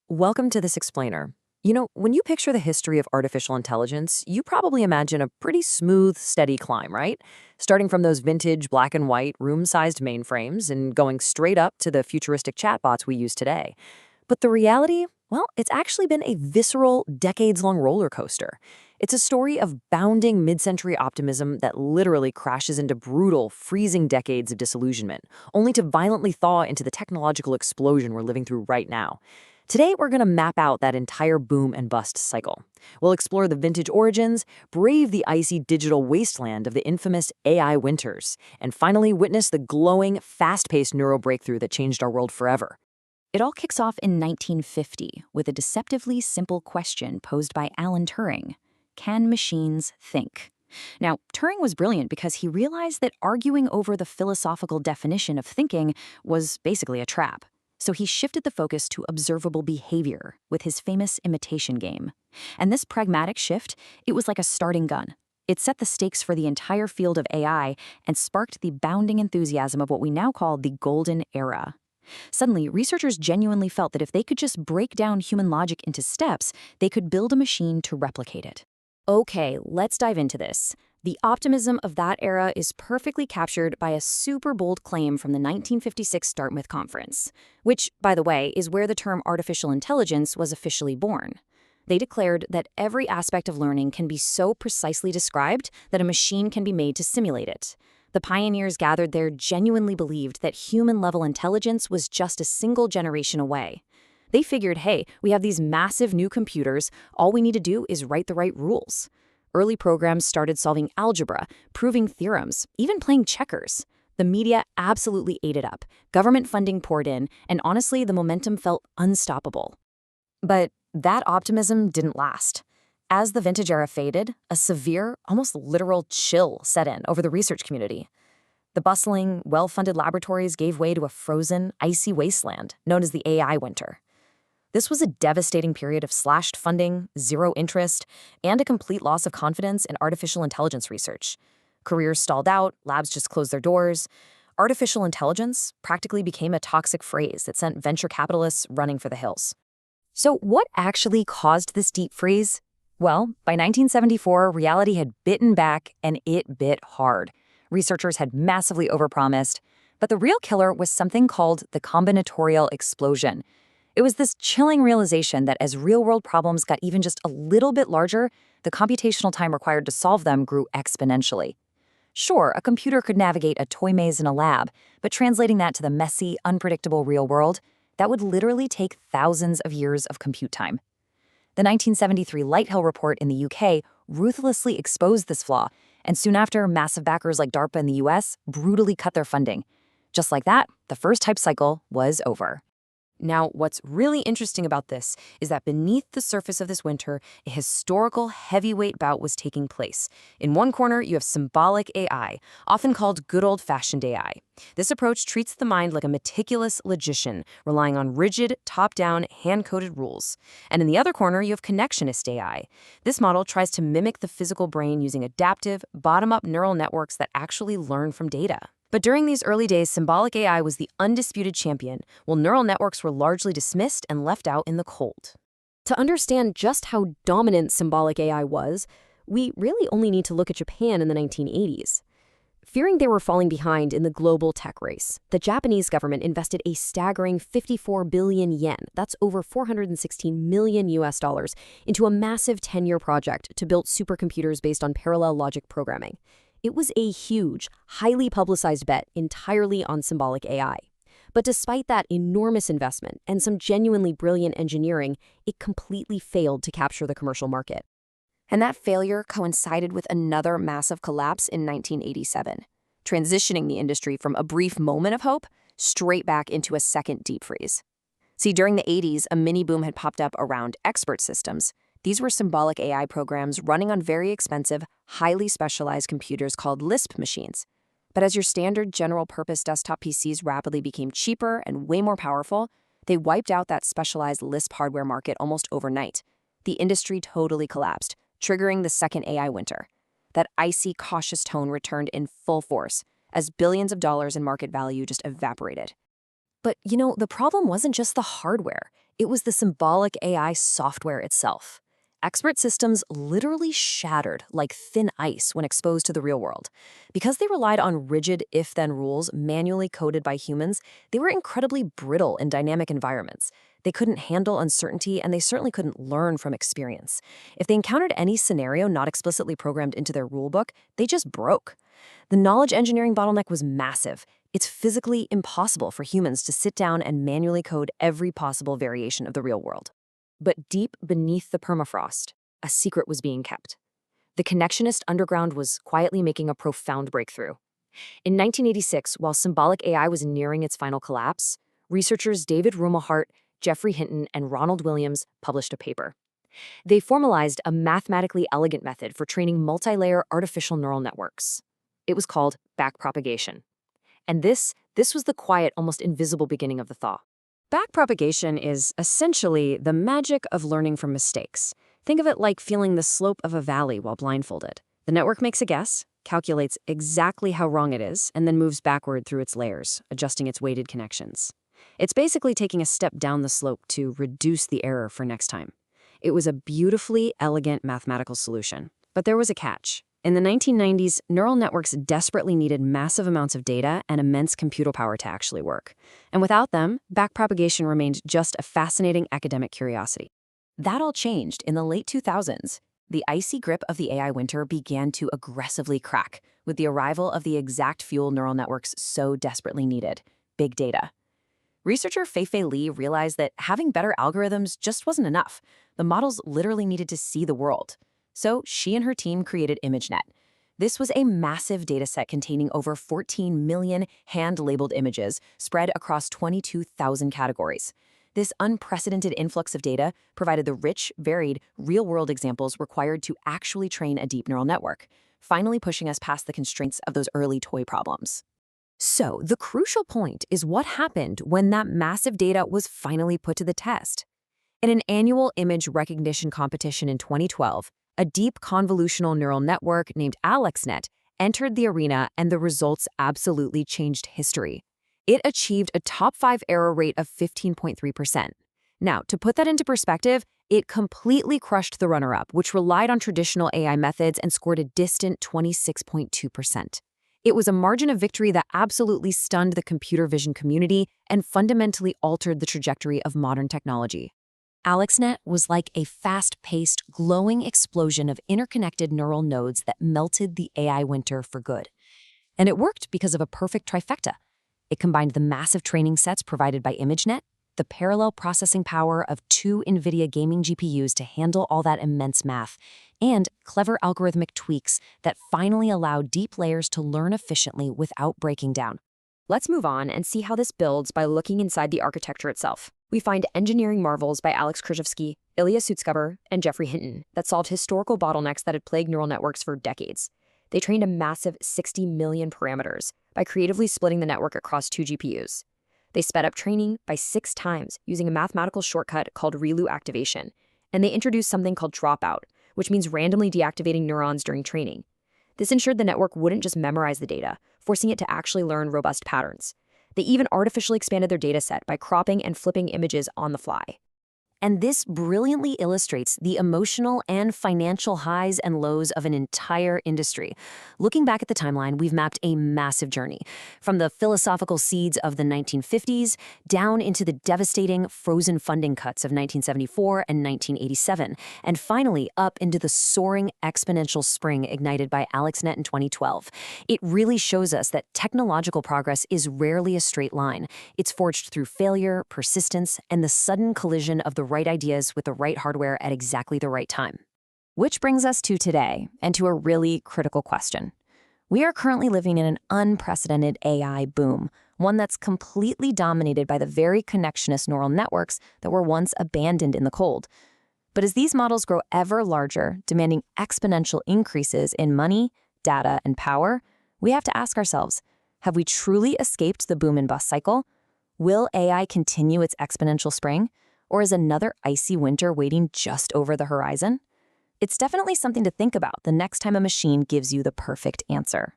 Welcome to This Explainer. When you picture the history of artificial intelligence, you probably imagine a pretty smooth, steady climb, right? Starting from those vintage black and white, room-sized mainframes and going straight up to the futuristic chatbots we use today. But the reality, well, it's actually been a visceral, decades-long roller coaster. It's a story of bounding mid-century optimism that literally crashes into brutal, freezing decades of disillusionment, only to violently thaw into the technological explosion we're living through right now. Today, we're going to map out that entire boom and bust cycle. We'll explore the vintage origins, brave the icy digital wasteland of the infamous AI winters, and finally witness the glowing, fast-paced neuro breakthrough that changed our world forever. It all kicks off in 1950 with a deceptively simple question posed by Alan Turing. Can machines think? Now, Turing was brilliant because he realized that arguing over the philosophical definition of thinking was basically a trap. So he shifted the focus to observable behavior with his famous imitation game. And this pragmatic shift, it was like a starting gun. It set the stakes for the entire field of AI and sparked the bounding enthusiasm of what we now call the golden era. Suddenly, researchers genuinely felt that if they could just break down human logic into steps, they could build a machine to replicate it. Okay, let's dive into this. The optimism of that era is perfectly captured by a super bold claim from the 1956 Dartmouth Conference, which, by the way, is where the term artificial intelligence was officially born. They declared that every aspect of learning can be so precisely described that a machine can be made to simulate it. The pioneers gathered there genuinely believed that human-level intelligence was just a single generation away. They figured, hey, we have these massive new computers, all we need to do is write the right rules. Early programs started solving algebra, proving theorems, even playing checkers. The media absolutely ate it up. Government funding poured in, and honestly, the momentum felt unstoppable. But that optimism didn't last. As the vintage era faded, a severe, almost literal chill set in over the research community. The bustling, well-funded laboratories gave way to a frozen, icy wasteland known as the AI winter. This was a devastating period of slashed funding, zero interest, and a complete loss of confidence in artificial intelligence research. Careers stalled out, labs just closed their doors. Artificial intelligence practically became a toxic phrase that sent venture capitalists running for the hills. So what actually caused this deep freeze? Well, by 1974, reality had bitten back, and it bit hard. Researchers had massively overpromised, but the real killer was something called the combinatorial explosion. It was this chilling realization that as real-world problems got even just a little bit larger, the computational time required to solve them grew exponentially. Sure, a computer could navigate a toy maze in a lab, but translating that to the messy, unpredictable real world, that would literally take thousands of years of compute time. The 1973 Lighthill report in the UK ruthlessly exposed this flaw, and soon after, massive backers like DARPA in the US brutally cut their funding. Just like that, the first hype cycle was over. Now, what's really interesting about this is that beneath the surface of this winter, a historical heavyweight bout was taking place. In one corner, you have symbolic AI, often called good old-fashioned AI. This approach treats the mind like a meticulous logician, relying on rigid, top-down, hand-coded rules. And in the other corner, you have connectionist AI. This model tries to mimic the physical brain using adaptive, bottom-up neural networks that actually learn from data. But during these early days, symbolic AI was the undisputed champion, while neural networks were largely dismissed and left out in the cold. To understand just how dominant symbolic AI was, we really only need to look at Japan in the 1980s. Fearing they were falling behind in the global tech race, the Japanese government invested a staggering 54 billion yen, that's over 416 million US dollars, into a massive 10-year project to build supercomputers based on parallel logic programming. It was a huge, highly publicized bet entirely on symbolic AI. But despite that enormous investment and some genuinely brilliant engineering, it completely failed to capture the commercial market. And that failure coincided with another massive collapse in 1987, transitioning the industry from a brief moment of hope straight back into a second deep freeze. See, during the 80s, a mini boom had popped up around expert systems. These were symbolic AI programs running on very expensive, highly specialized computers called Lisp machines. But as your standard general-purpose desktop PCs rapidly became cheaper and way more powerful, they wiped out that specialized Lisp hardware market almost overnight. The industry totally collapsed, triggering the second AI winter. That icy, cautious tone returned in full force, as billions of dollars in market value just evaporated. But, the problem wasn't just the hardware. It was the symbolic AI software itself. Expert systems literally shattered like thin ice when exposed to the real world. Because they relied on rigid if-then rules manually coded by humans, they were incredibly brittle in dynamic environments. They couldn't handle uncertainty, and they certainly couldn't learn from experience. If they encountered any scenario not explicitly programmed into their rulebook, they just broke. The knowledge engineering bottleneck was massive. It's physically impossible for humans to sit down and manually code every possible variation of the real world. But deep beneath the permafrost, a secret was being kept. The connectionist underground was quietly making a profound breakthrough. In 1986, while symbolic AI was nearing its final collapse, researchers David Rumelhart, Geoffrey Hinton, and Ronald Williams published a paper. They formalized a mathematically elegant method for training multi-layer artificial neural networks. It was called backpropagation. And this was the quiet, almost invisible beginning of the thaw. Backpropagation is essentially the magic of learning from mistakes. Think of it like feeling the slope of a valley while blindfolded. The network makes a guess, calculates exactly how wrong it is, and then moves backward through its layers, adjusting its weighted connections. It's basically taking a step down the slope to reduce the error for next time. It was a beautifully elegant mathematical solution. But there was a catch. In the 1990s, neural networks desperately needed massive amounts of data and immense computer power to actually work. And without them, backpropagation remained just a fascinating academic curiosity. That all changed in the late 2000s. The icy grip of the AI winter began to aggressively crack with the arrival of the exact fuel neural networks so desperately needed: big data. Researcher Fei-Fei Li realized that having better algorithms just wasn't enough. The models literally needed to see the world. So she and her team created ImageNet. This was a massive dataset containing over 14 million hand-labeled images spread across 22,000 categories. This unprecedented influx of data provided the rich, varied, real-world examples required to actually train a deep neural network, finally pushing us past the constraints of those early toy problems. So, the crucial point is what happened when that massive data was finally put to the test. In an annual image recognition competition in 2012, a deep convolutional neural network named AlexNet entered the arena, and the results absolutely changed history. It achieved a top 5 error rate of 15.3%. Now, to put that into perspective, it completely crushed the runner-up, which relied on traditional AI methods and scored a distant 26.2%. It was a margin of victory that absolutely stunned the computer vision community and fundamentally altered the trajectory of modern technology. AlexNet was like a fast-paced, glowing explosion of interconnected neural nodes that melted the AI winter for good. And it worked because of a perfect trifecta. It combined the massive training sets provided by ImageNet, the parallel processing power of 2 NVIDIA gaming GPUs to handle all that immense math, and clever algorithmic tweaks that finally allowed deep layers to learn efficiently without breaking down. Let's move on and see how this builds by looking inside the architecture itself. We find engineering marvels by Alex Krizhevsky, Ilya Sutskever, and Geoffrey Hinton that solved historical bottlenecks that had plagued neural networks for decades. They trained a massive 60 million parameters by creatively splitting the network across 2 GPUs. They sped up training by 6 times using a mathematical shortcut called ReLU activation, and they introduced something called dropout, which means randomly deactivating neurons during training. This ensured the network wouldn't just memorize the data, forcing it to actually learn robust patterns. They even artificially expanded their dataset by cropping and flipping images on the fly. And this brilliantly illustrates the emotional and financial highs and lows of an entire industry. Looking back at the timeline, we've mapped a massive journey, from the philosophical seeds of the 1950s down into the devastating frozen funding cuts of 1974 and 1987, and finally up into the soaring exponential spring ignited by AlexNet in 2012. It really shows us that technological progress is rarely a straight line. It's forged through failure, persistence, and the sudden collision of the right ideas with the right hardware at exactly the right time. Which brings us to today, and to a really critical question. We are currently living in an unprecedented AI boom, one that's completely dominated by the very connectionist neural networks that were once abandoned in the cold. But as these models grow ever larger, demanding exponential increases in money, data, and power, we have to ask ourselves, have we truly escaped the boom and bust cycle? Will AI continue its exponential spring? Or is another icy winter waiting just over the horizon? It's definitely something to think about the next time a machine gives you the perfect answer.